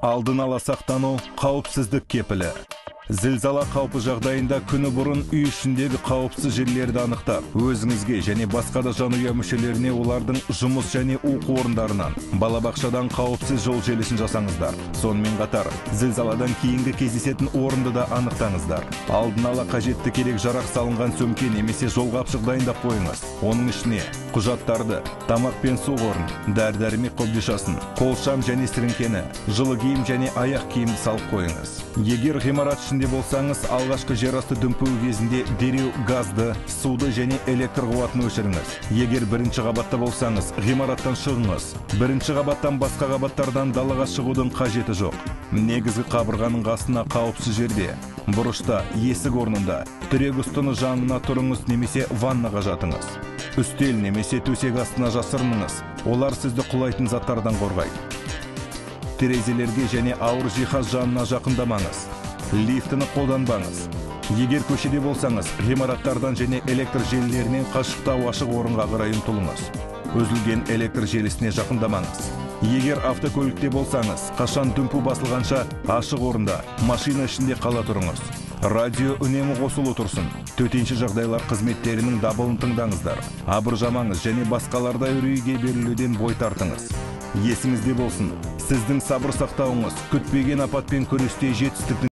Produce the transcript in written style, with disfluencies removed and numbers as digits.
Алдын ала сақтану қауіпсіздік кепілі. Зілзала қаупі жағдайында күні бұрын үй ішіндегі қауіпсіз жерлерді анықтап, өзіңізге және басқа да жанұя мүшелеріне олардың жұмыс және оқу орындарынан, балабақшадан қауіпсіз жол желісін жасаңыздар. Сонымен қатар, зілзаладан кейінгі кездесетін орынды да анықтаңыздар. Алдын ала қажетті керек жарақ салынған сөмке немесе жолғапшық дайындап қойыңыз. Оның ішіне құжаттарды, тамақ пен су қорын, дәрі-дәрмек қобдишасын, қолшам және сіріңкені, жылы киім және аяқ киімді салып қойыңыз. Егер ғимарат ішінде болсаңыз, алғашқы жерасты дүмпуі кезінде дереу газды, суды және электр қуатын өшіріңіз. Егер бірінші қабатта болсаңыз, ғимараттан шығыңыз. Бірінші қабаттан басқа қабаттардан далаға шығудың қажеті жоқ. Негізгі қабырғаның қасына қауіпсіз жерде, бұрышта, есік орнында, тірек үстіні жанына тұрыңыз немесе ваннаға жатыңыз. Үстел немесе төсек астына жасырыныңыз. Олар сізді құлайтын заттардан қорғайды. Терезелерге және ауыр жиһаз жанына жақындамаңыз. Лифтіні қолданбаңыз. Егер көшеде болсаңыз, ғимараттардан және электр желілерінен қашықтау ашық орынға қарай ұмтылыңыз. Үзілген электр желісіне жақындамаңыз. Егер автокөлікте болсаңыз, қашан дүмпу басылғанша ашық орында, машина ішінде қала тұрыңыз. Радио үнемі қосулы тұрсын. Төтенше жағдайлар қызметтерінің дабылын тыңдаңыздар. Абыржамаңыз және басқаларда үрейге берілуден бой тартыңыз. Есіңізде болсын, сіздің сабыр сақтауыңыз күтпеген апатпен күресте жетістіктің